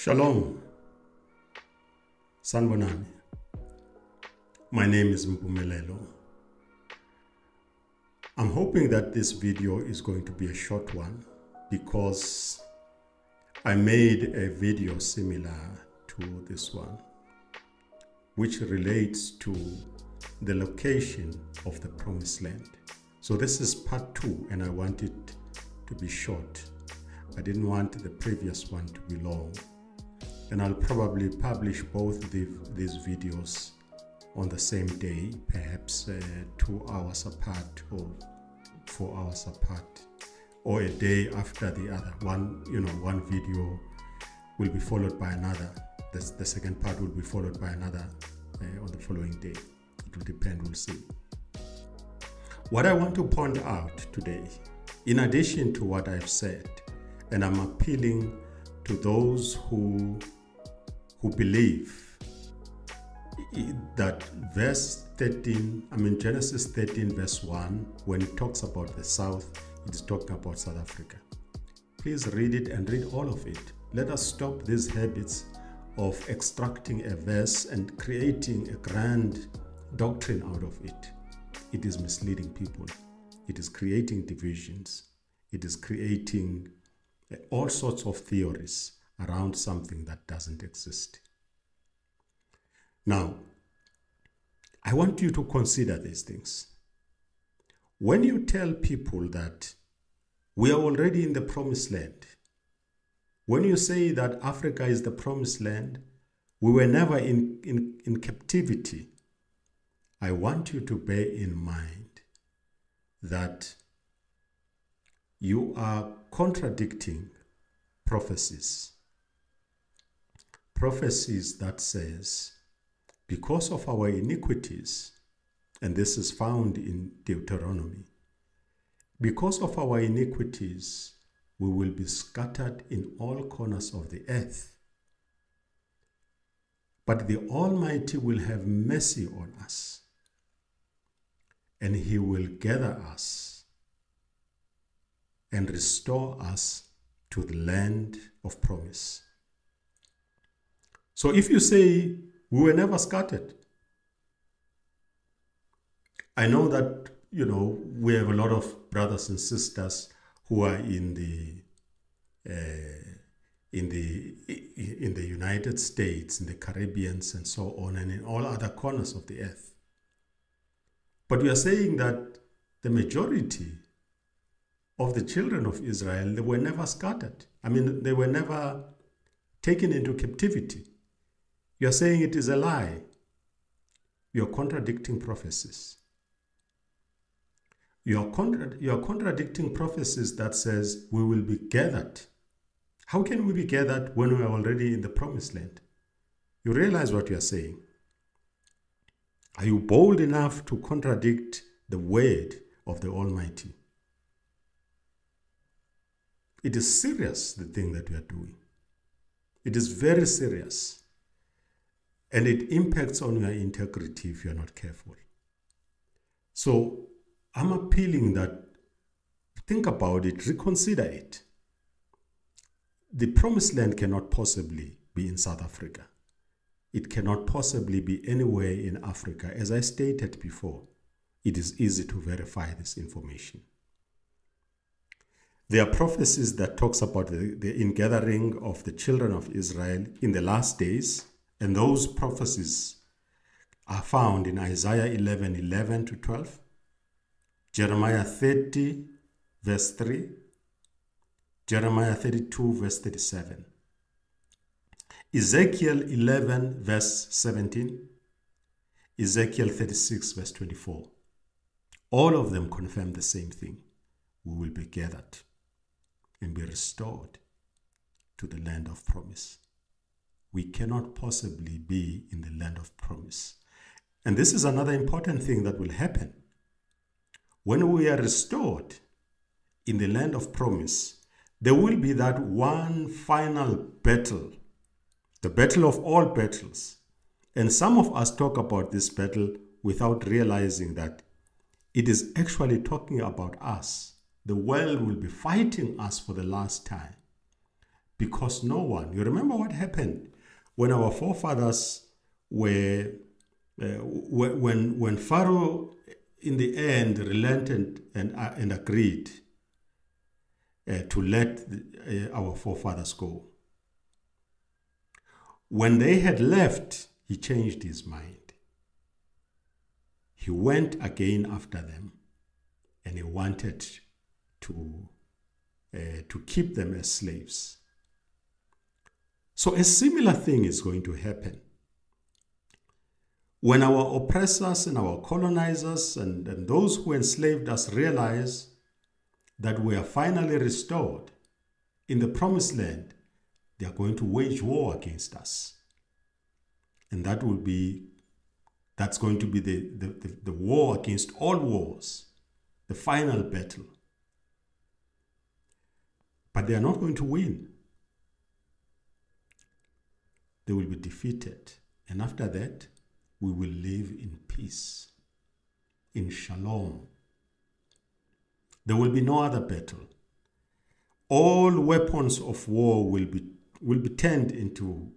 Shalom, Sanbonani. My name is Mpumelelo. I'm hoping that this video is going to be a short one because I made a video similar to this one, which relates to the location of the Promised Land. So this is part 2 and I want it to be short. I didn't want the previous one to be long. And I'll probably publish both these videos on the same day, perhaps 2 hours apart or 4 hours apart, or a day after the other. One video will be followed by another. The second part will be followed by another on the following day. It will depend, we'll see. What I want to point out today, in addition to what I've said, and I'm appealing to those who believe that Genesis 13 verse 1, when it talks about the South, it is talking about South Africa. Please read it and read all of it. Let us stop these habits of extracting a verse and creating a grand doctrine out of it. It is misleading people. It is creating divisions. It is creating all sorts of theories around something that doesn't exist. Now, I want you to consider these things. When you tell people that we are already in the Promised Land, when you say that Africa is the Promised Land, we were never in captivity, I want you to bear in mind that you are contradicting prophecies that says, because of our iniquities, and this is found in Deuteronomy, because of our iniquities, we will be scattered in all corners of the earth. But the Almighty will have mercy on us, and He will gather us and restore us to the land of promise. So if you say, we were never scattered, I know that, we have a lot of brothers and sisters who are in the United States, in the Caribbean, and so on, and in all other corners of the earth. But we are saying that the majority of the children of Israel, they were never scattered. They were never taken into captivity. You are saying it is a lie. You are contradicting prophecies. You are contradicting prophecies that says we will be gathered. How can we be gathered when we are already in the Promised Land? You realize what you are saying. Are you bold enough to contradict the word of the Almighty? It is serious, the thing that we are doing. It is very serious. And it impacts on your integrity if you're not careful. So I'm appealing that, think about it, reconsider it. The Promised Land cannot possibly be in South Africa. It cannot possibly be anywhere in Africa. As I stated before, it is easy to verify this information. There are prophecies that talks about the ingathering of the children of Israel in the last days, and those prophecies are found in Isaiah 11:11 to 12, Jeremiah 30, verse 3, Jeremiah 32, verse 37, Ezekiel 11, verse 17, Ezekiel 36, verse 24. All of them confirm the same thing. We will be gathered and be restored to the land of promise. We cannot possibly be in the land of promise. And this is another important thing that will happen. When we are restored in the land of promise, there will be that one final battle, the battle of all battles. And some of us talk about this battle without realizing that it is actually talking about us. The world will be fighting us for the last time. because no one, you remember what happened when our forefathers were, when Pharaoh in the end relented and agreed to let our forefathers go. When they had left, he changed his mind. He went again after them, and he wanted to keep them as slaves. So a similar thing is going to happen. When our oppressors and our colonizers and those who enslaved us realize that we are finally restored in the promised land, they are going to wage war against us. And that's going to be the war against all wars, the final battle. But they are not going to win. They will be defeated. And after that, we will live in peace, in shalom. There will be no other battle. All weapons of war will be turned into,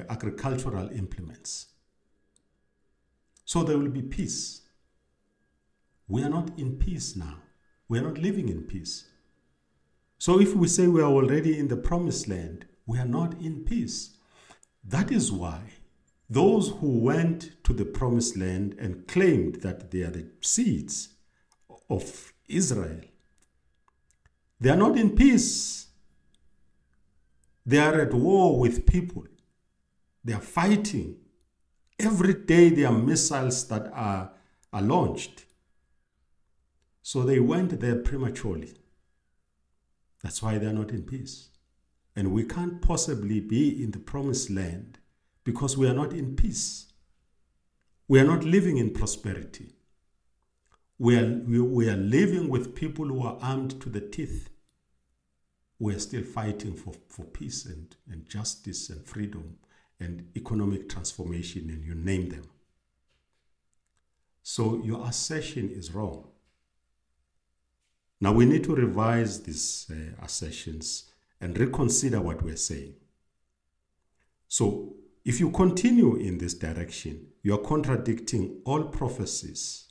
agricultural implements. So there will be peace. We are not in peace now. We are not living in peace. So if we say we are already in the promised land, we are not in peace. That is why those who went to the promised land and claimed that they are the seeds of Israel, they are not in peace. They are at war with people. They are fighting. Every day there are missiles that are launched. So they went there prematurely. That's why they are not in peace. And we can't possibly be in the promised land because we are not in peace. We are not living in prosperity. We are living with people who are armed to the teeth. We are still fighting for peace and justice and freedom and economic transformation, and you name them. So your assertion is wrong. Now we need to revise these assertions and reconsider what we're saying. So if you continue in this direction, you're contradicting all prophecies.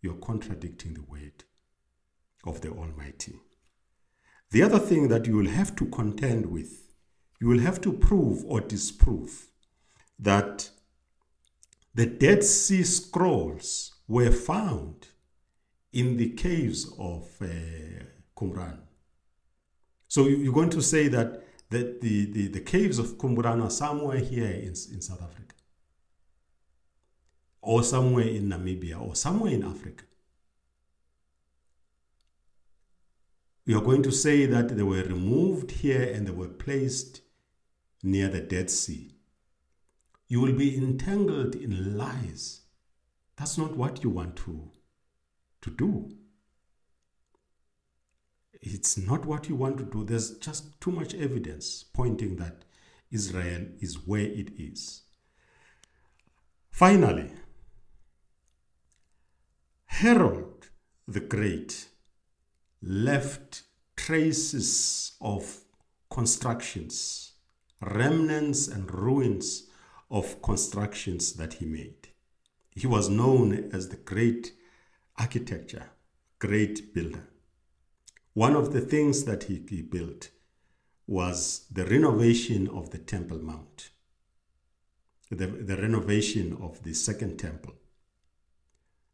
You're contradicting the word of the Almighty. The other thing that you will have to contend with, you will have to prove or disprove that the Dead Sea Scrolls were found in the caves of Qumran. So you're going to say that the caves of Qumran are somewhere here in South Africa, or somewhere in Namibia, or somewhere in Africa. You're going to say that they were removed here and they were placed near the Dead Sea. You will be entangled in lies. That's not what you want to do. It's not what you want to do. There's just too much evidence pointing that Israel is where it is. Finally, Herod the Great left traces of constructions, remnants and ruins of constructions that he made. He was known as the great architecture, great builder. One of the things that he built was the renovation of the Temple Mount, the renovation of the Second Temple.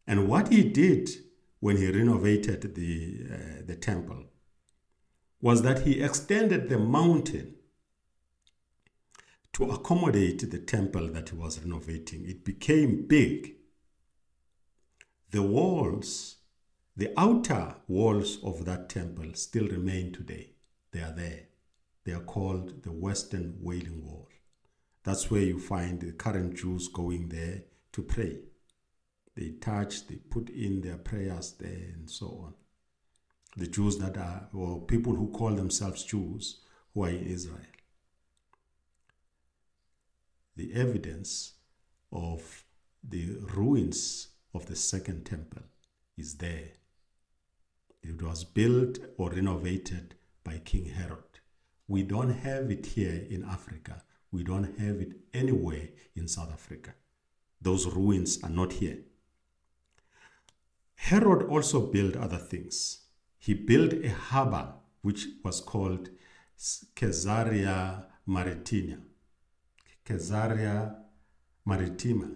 And what he did when he renovated the temple was that he extended the mountain to accommodate the temple that he was renovating. It became big. The walls, the outer walls of that temple still remain today. They are there. They are called the Western Wailing Wall. That's where you find the current Jews going there to pray. They touch, they put in their prayers there and so on. The Jews that are, or people who call themselves Jews who are in Israel. The evidence of the ruins of the Second Temple is there. It was built or renovated by King Herod We don't have it here in Africa. We don't have it anywhere in South Africa. Those ruins are not here. Herod also built other things. He built a harbor which was called Caesarea Maritima. Caesarea Maritima.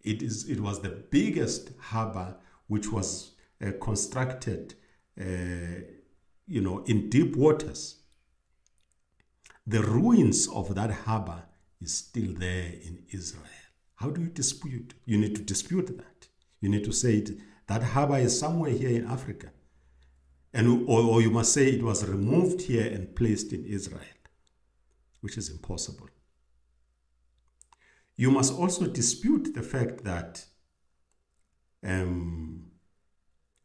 It was the biggest harbor which was constructed, in deep waters. The ruins of that harbor is still there in Israel. How do you dispute? You need to dispute that. You need to say that harbor is somewhere here in Africa. Or you must say it was removed here and placed in Israel, which is impossible. You must also dispute the fact that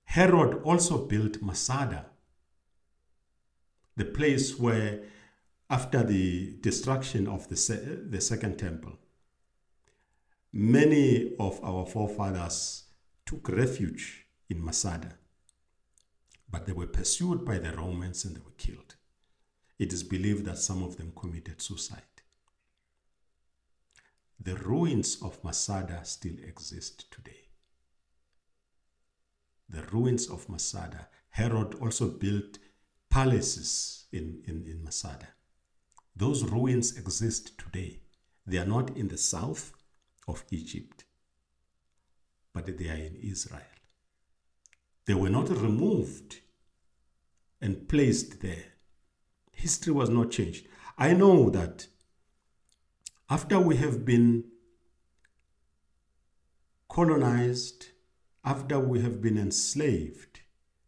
Herod also built Masada, the place where, after the destruction of the Second Temple, many of our forefathers took refuge in Masada, but they were pursued by the Romans and they were killed. It is believed that some of them committed suicide. The ruins of Masada still exist today. The ruins of Masada. Herod also built palaces in Masada. Those ruins exist today. They are not in the south of Egypt, but they are in Israel. They were not removed and placed there. History was not changed. I know that after we have been colonized, after we have been enslaved,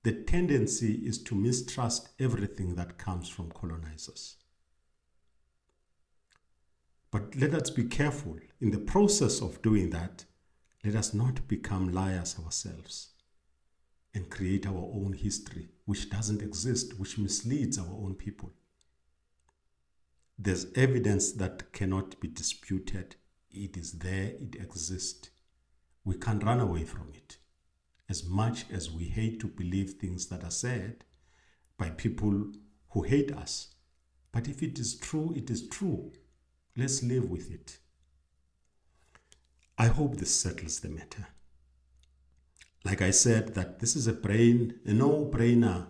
the tendency is to mistrust everything that comes from colonizers. But let us be careful. In the process of doing that, let us not become liars ourselves and create our own history, which doesn't exist, which misleads our own people. There's evidence that cannot be disputed. It is there, it exists. We can't run away from it. As much as we hate to believe things that are said by people who hate us. But if it is true, it is true. Let's live with it. I hope this settles the matter. Like I said, that this is a no-brainer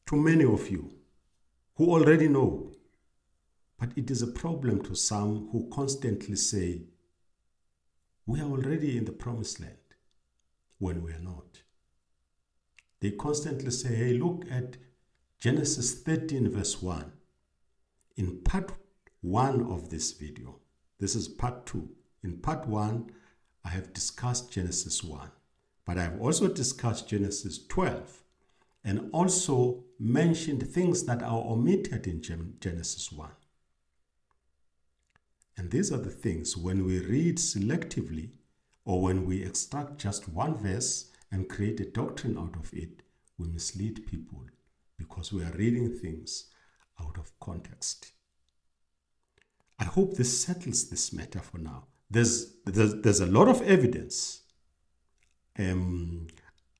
to many of you who already know. But it is a problem to some who constantly say, we are already in the promised land, when we are not. They constantly say, hey, look at Genesis 13 verse 1. In part 1 of this video, this is part 2. In part 1, I have discussed Genesis 1, but I have also discussed Genesis 12 and also mentioned things that are omitted in Genesis 1. And these are the things, when we read selectively or when we extract just one verse and create a doctrine out of it, we mislead people because we are reading things out of context. I hope this settles this matter for now. There's a lot of evidence,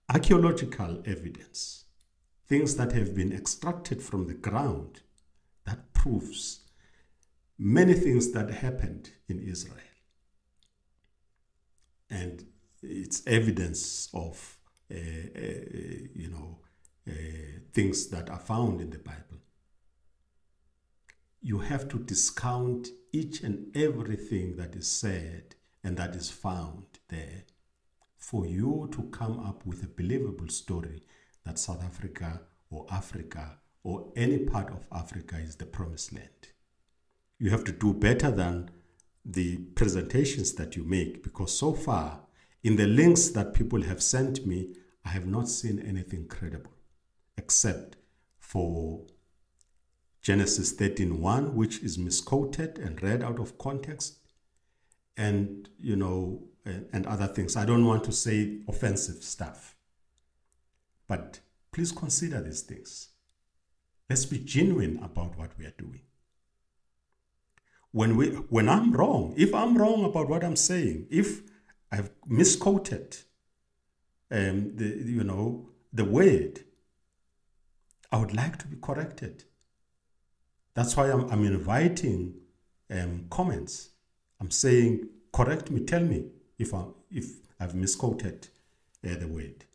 archaeological evidence, things that have been extracted from the ground that proves many things that happened in Israel. And it's evidence of things that are found in the Bible. You have to discount each and everything that is said and that is found there for you to come up with a believable story that South Africa or any part of Africa is the promised land. You have to do better than the presentations that you make, because so far in the links that people have sent me, I have not seen anything credible except for Genesis 13:1, which is misquoted and read out of context, and and other things. I don't want to say offensive stuff, but please consider these things. Let's be genuine about what we are doing. When I'm wrong, if I'm wrong about what I'm saying, if I've misquoted the word, I would like to be corrected. That's why I'm inviting comments. I'm saying, correct me, tell me if I've misquoted the word.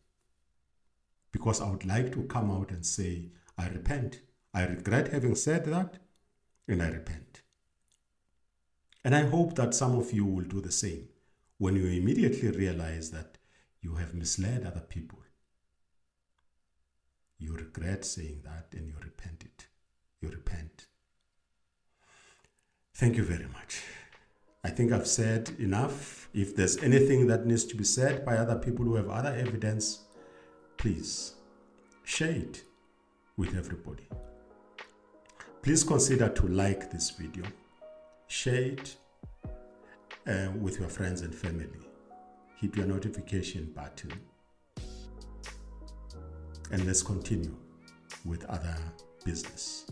Because I would like to come out and say, I repent. I regret having said that, and I repent. And I hope that some of you will do the same when you immediately realize that you have misled other people. You regret saying that and you repent it. You repent. Thank you very much. I think I've said enough. If there's anything that needs to be said by other people who have other evidence, please share it with everybody. Please consider to like this video, share it with your friends and family. Hit your notification button. And let's continue with other business.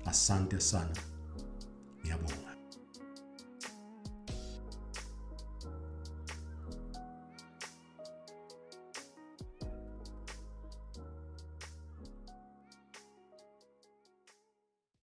Asante sana. Ngiyabonga.